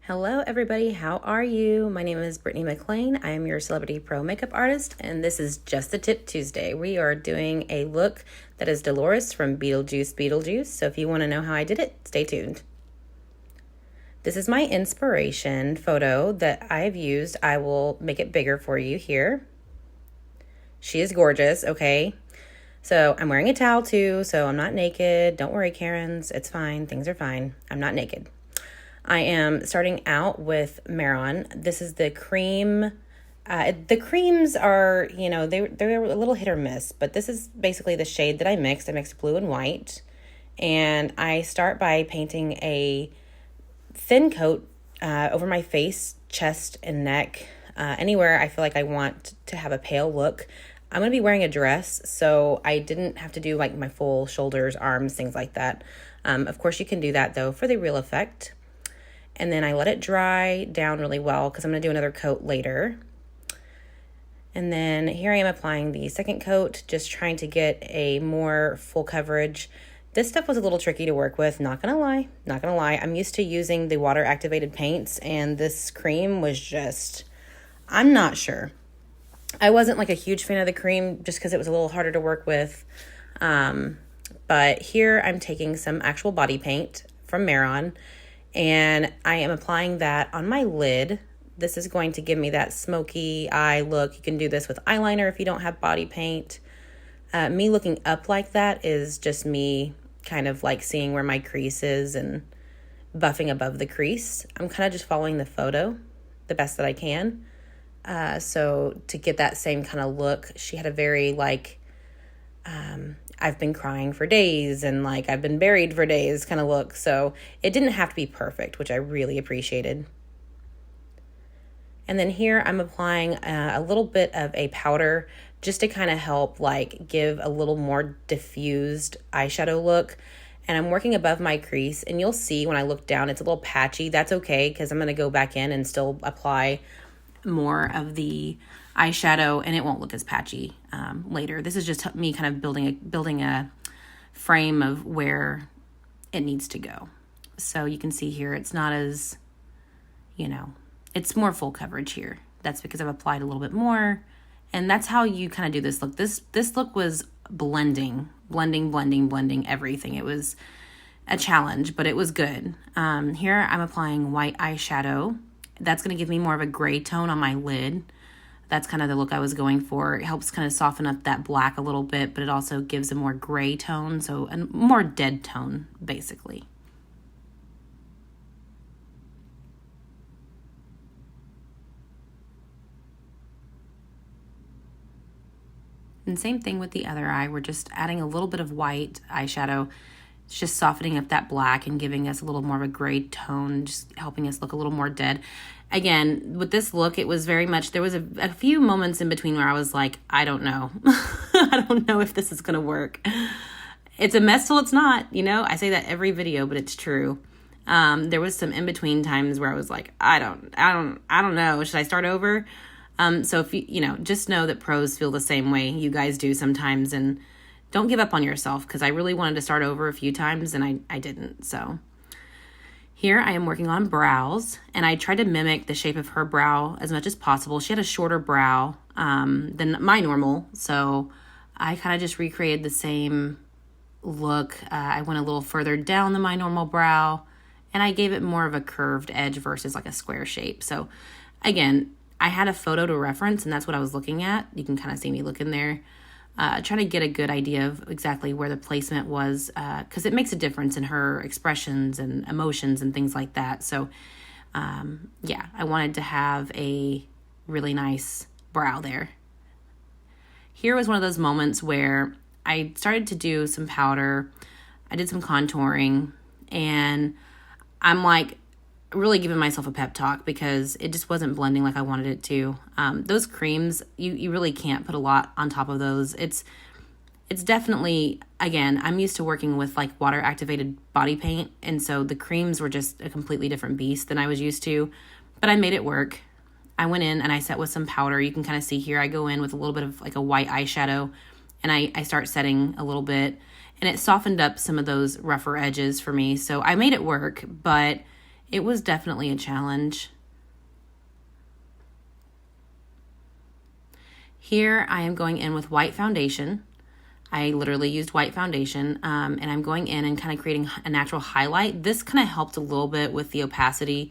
Hello everybody, how are you? My name is Brittany McLean. I am your Celebrity Pro Makeup Artist, and this is Just a Tip Tuesday. We are doing a look that is Delores from Beetlejuice, so if you want to know how I did it, stay tuned. This is my inspiration photo that I've used. I will make it bigger for you here. She is gorgeous, okay? So I'm wearing a towel too, so I'm not naked. Don't worry, Karens, it's fine, things are fine. I'm not naked. I am starting out with Marron. This is the cream. The creams are, they're a little hit or miss, but this is basically the shade that I mixed. I mixed blue and white. And I start by painting a thin coat over my face, chest, and neck. Anywhere I feel like I want to have a pale look. I'm going to be wearing a dress, so I didn't have to do like my full shoulders, arms, things like that. Of course, you can do that, though, for the real effect. And then I let it dry down really well because I'm going to do another coat later. And then here I am applying the second coat, just trying to get a more full coverage. This stuff was a little tricky to work with, not going to lie. I'm used to using the water-activated paints, and this cream was just, I'm not sure. I wasn't like a huge fan of the cream just because it was a little harder to work with. But here I'm taking some actual body paint from Marron, and I am applying that on my lid. This is going to give me that smoky eye look. You can do this with eyeliner if you don't have body paint. Me looking up like that is just me kind of like seeing where my crease is and buffing above the crease. I'm kind of just following the photo the best that I can. So to get that same kind of look, she had a very I've been crying for days and like I've been buried for days kind of look. So it didn't have to be perfect, which I really appreciated. And then here I'm applying a little bit of a powder just to kind of help like give a little more diffused eyeshadow look. And I'm working above my crease, and you'll see when I look down, it's a little patchy. That's okay because I'm going to go back in and still apply more of the eyeshadow, and it won't look as patchy later. This is just me kind of building a frame of where it needs to go. So you can see here, it's not as, it's more full coverage here. That's because I've applied a little bit more, and that's how you kind of do this look. This look was blending everything. It was a challenge, but it was good. Here I'm applying white eyeshadow. That's going to give me more of a gray tone on my lid. That's kind of the look I was going for. It helps kind of soften up that black a little bit, but it also gives a more gray tone, so a more dead tone, basically. And same thing with the other eye. We're just adding a little bit of white eyeshadow. It's just softening up that black and giving us a little more of a gray tone, just helping us look a little more dead. Again, with this look, it was very much, there was a few moments in between where I was like, I don't know. I don't know if this is going to work. It's a mess till it's not, I say that every video, but it's true. There was some in-between times where I was like, I don't know. Should I start over? So if you just know that pros feel the same way you guys do sometimes, and don't give up on yourself, because I really wanted to start over a few times and I didn't. So here I am working on brows, and I tried to mimic the shape of her brow as much as possible. She had a shorter brow than my normal, so I kind of just recreated the same look. I went a little further down than my normal brow, and I gave it more of a curved edge versus like a square shape. So again, I had a photo to reference, and that's what I was looking at. You can kind of see me looking there. Trying to get a good idea of exactly where the placement was, because it makes a difference in her expressions and emotions and things like that. So, I wanted to have a really nice brow there. Here was one of those moments where I started to do some powder. I did some contouring, and I'm like really giving myself a pep talk because it just wasn't blending like I wanted it to. Those creams, you really can't put a lot on top of those. It's definitely, again, I'm used to working with like water activated body paint, and so the creams were just a completely different beast than I was used to, but I made it work. I went in and I set with some powder. You can kind of see here, I go in with a little bit of like a white eyeshadow, and I start setting a little bit, and it softened up some of those rougher edges for me. So I made it work, but It was definitely a challenge. Here I am going in with white foundation. I literally used white foundation, and I'm going in and kind of creating a natural highlight. This kind of helped a little bit with the opacity.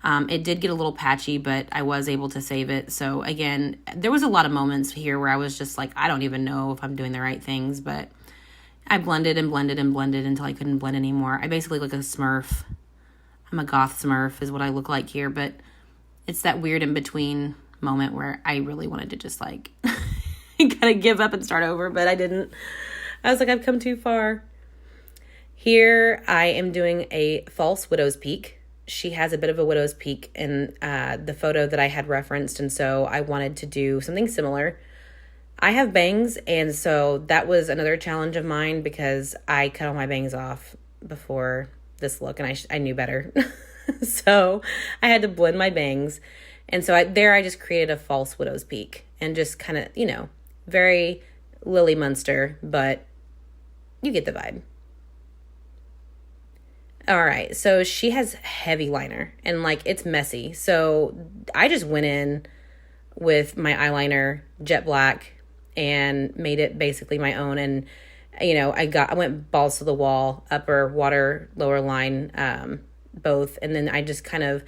It did get a little patchy, but I was able to save it. So again, there was a lot of moments here where I was just like, I don't even know if I'm doing the right things, but I blended and blended and blended until I couldn't blend anymore. I basically look like a Smurf. I'm a goth Smurf is what I look like here, but it's that weird in between moment where I really wanted to just like kind of give up and start over, but I didn't. I was like, I've come too far. Here I am doing a false widow's peak. She has a bit of a widow's peak in the photo that I had referenced, and so I wanted to do something similar. I have bangs, and so that was another challenge of mine because I cut all my bangs off before this look, and I knew better. So I had to blend my bangs. And so I just created a false widow's peak and just kind of, very Lily Munster, but you get the vibe. All right, so she has heavy liner and like it's messy. So I just went in with my eyeliner, jet black, and made it basically my own. And I went balls to the wall, upper, water, lower line, both, and then I just kind of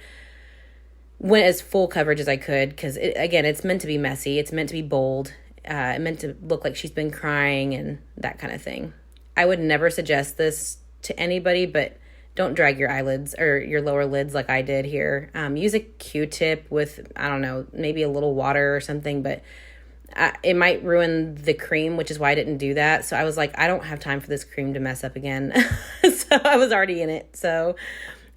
went as full coverage as I could because, again, it's meant to be messy. It's meant to be bold. It meant to look like she's been crying and that kind of thing. I would never suggest this to anybody, but don't drag your eyelids or your lower lids like I did here. Use a Q-tip with, I don't know, maybe a little water or something, but it might ruin the cream, which is why I didn't do that. So I was like, I don't have time for this cream to mess up again. So I was already in it. So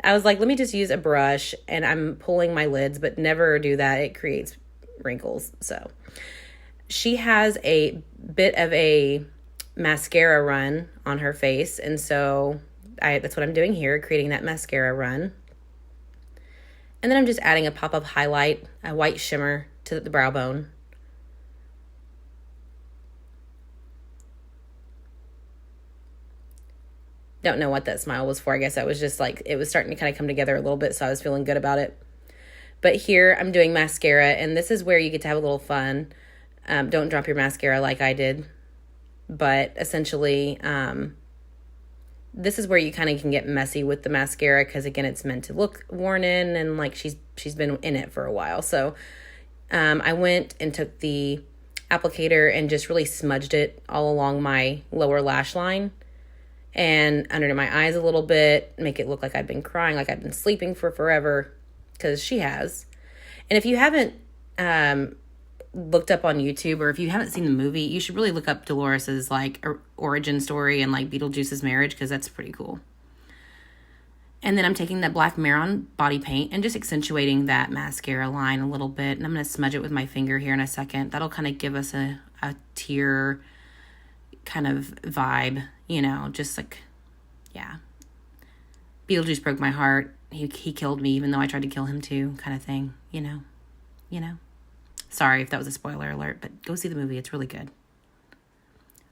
I was like, let me just use a brush, and I'm pulling my lids, but never do that. It creates wrinkles. So she has a bit of a mascara run on her face, and so that's what I'm doing here, creating that mascara run. And then I'm just adding a pop-up highlight, a white shimmer to the brow bone. Don't know what that smile was for. I guess I was just like, it was starting to kind of come together a little bit, so I was feeling good about it. But here I'm doing mascara, and this is where you get to have a little fun. Don't drop your mascara like I did. But essentially, this is where you kind of can get messy with the mascara because, again, it's meant to look worn in and like she's been in it for a while. So I went and took the applicator and just really smudged it all along my lower lash line and under my eyes a little bit, make it look like I've been crying, like I've been sleeping for forever, because she has. And if you haven't looked up on YouTube, or if you haven't seen the movie, you should really look up Dolores's like origin story and like Beetlejuice's marriage, because that's pretty cool. And then I'm taking that black Maron body paint and just accentuating that mascara line a little bit. And I'm going to smudge it with my finger here in a second. That'll kind of give us a tear kind of vibe, just like, yeah. Beetlejuice broke my heart. He killed me even though I tried to kill him too, kind of thing, you know. Sorry if that was a spoiler alert, but go see the movie. It's really good.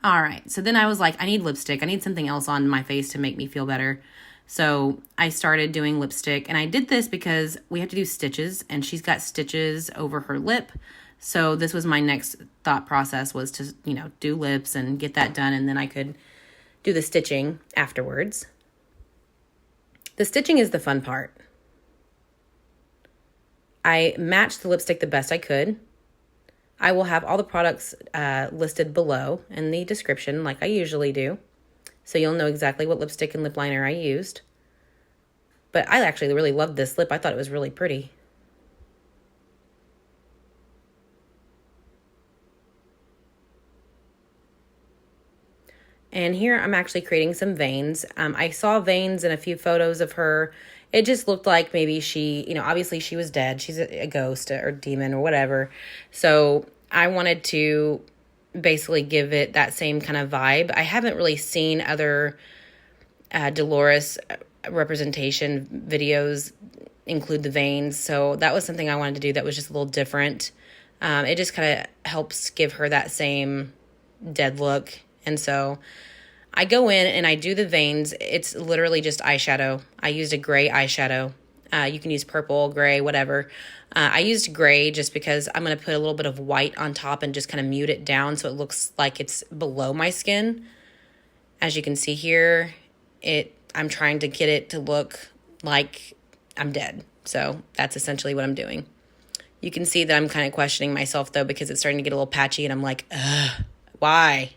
All right. So then I was like, I need lipstick. I need something else on my face to make me feel better. So I started doing lipstick, and I did this because we have to do stitches, and she's got stitches over her lip. So this was my next thought process, was to, do lips and get that done, and then I could do the stitching afterwards. The stitching is the fun part. I matched the lipstick the best I could. I will have all the products listed below in the description like I usually do, so you'll know exactly what lipstick and lip liner I used. But I actually really loved this lip. I thought it was really pretty. And here I'm actually creating some veins. I saw veins in a few photos of her. It just looked like maybe she, obviously she was dead. She's a ghost or demon or whatever. So I wanted to basically give it that same kind of vibe. I haven't really seen other Delores representation videos include the veins. So that was something I wanted to do that was just a little different. It just kind of helps give her that same dead look. And so I go in and I do the veins. It's literally just eyeshadow. I used a gray eyeshadow. You can use purple, gray, whatever. I used gray just because I'm going to put a little bit of white on top and just kind of mute it down so it looks like it's below my skin. As you can see here, I'm trying to get it to look like I'm dead. So that's essentially what I'm doing. You can see that I'm kind of questioning myself, though, because it's starting to get a little patchy, and I'm like, ugh, why?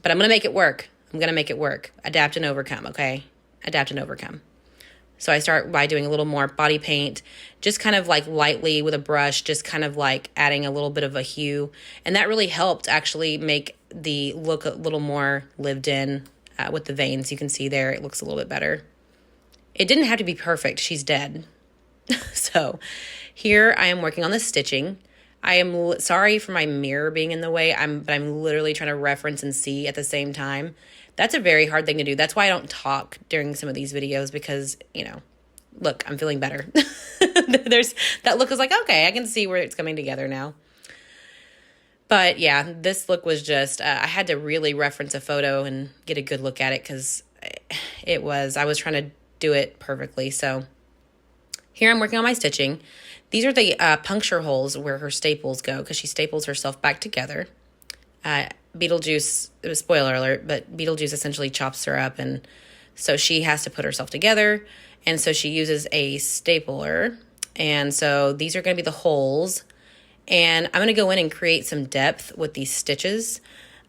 But I'm going to make it work. I'm going to make it work. Adapt and overcome, okay? Adapt and overcome. So I start by doing a little more body paint, just kind of like lightly with a brush, just kind of like adding a little bit of a hue. And that really helped actually make the look a little more lived in with the veins. You can see there, it looks a little bit better. It didn't have to be perfect. She's dead. So here I am working on the stitching. I am sorry for my mirror being in the way, but I'm literally trying to reference and see at the same time. That's a very hard thing to do. That's why I don't talk during some of these videos because, look, I'm feeling better. That look is like, okay, I can see where it's coming together now. But yeah, this look was just, I had to really reference a photo and get a good look at it because I was trying to do it perfectly. So here I'm working on my stitching. These are the puncture holes where her staples go because she staples herself back together. Beetlejuice, it was spoiler alert, but Beetlejuice essentially chops her up, and so she has to put herself together, and so she uses a stapler, and so these are going to be the holes, and I'm going to go in and create some depth with these stitches.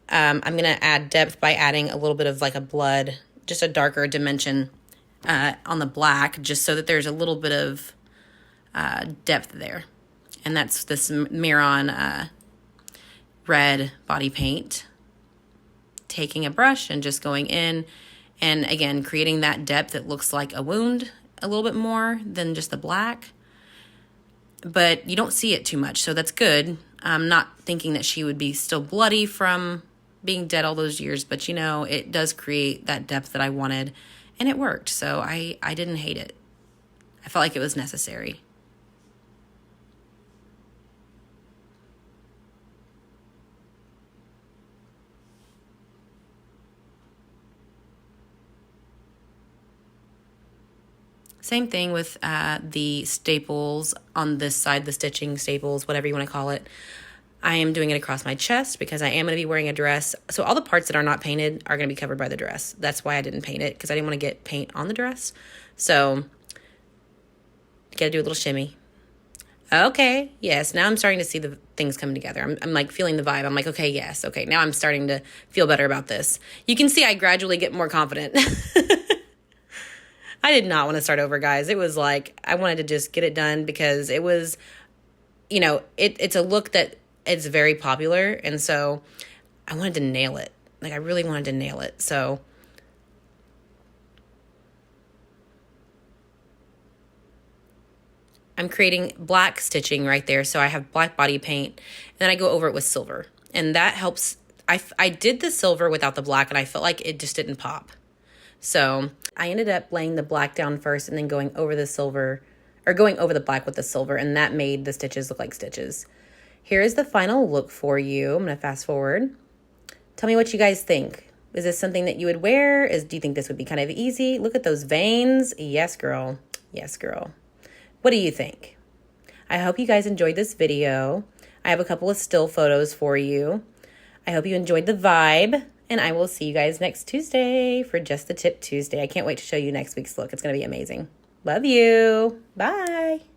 I'm going to add depth by adding a little bit of like a blood, just a darker dimension on the black, just so that there's a little bit of depth there, and that's this Miron red body paint. Taking a brush and just going in and again creating that depth that looks like a wound a little bit more than just the black, but you don't see it too much, so that's good. I'm not thinking that she would be still bloody from being dead all those years, but it does create that depth that I wanted, and it worked, so I didn't hate it. I felt like it was necessary. Same thing with the staples on this side, the stitching staples, whatever you want to call it. I am doing it across my chest because I am going to be wearing a dress. So all the parts that are not painted are going to be covered by the dress. That's why I didn't paint it, because I didn't want to get paint on the dress. So, got to do a little shimmy. Okay, yes, now I'm starting to see the things come together. I'm like feeling the vibe. I'm like, okay, yes, okay, now I'm starting to feel better about this. You can see I gradually get more confident. I did not want to start over, guys. It was like, I wanted to just get it done because it was, it's a look that it's very popular. And so I wanted to nail it. Like, I really wanted to nail it. So I'm creating black stitching right there. So I have black body paint, and then I go over it with silver. And that helps. I did the silver without the black, and I felt like it just didn't pop. So I ended up laying the black down first and then going over the silver, or going over the black with the silver, and that made the stitches look like stitches. Here is the final look for you. I'm going to fast forward. Tell me what you guys think. Is this something that you would wear? Do you think this would be kind of easy? Look at those veins. Yes, girl. Yes, girl. What do you think? I hope you guys enjoyed this video. I have a couple of still photos for you. I hope you enjoyed the vibe. And I will see you guys next Tuesday for Just the Tip Tuesday. I can't wait to show you next week's look. It's going to be amazing. Love you. Bye.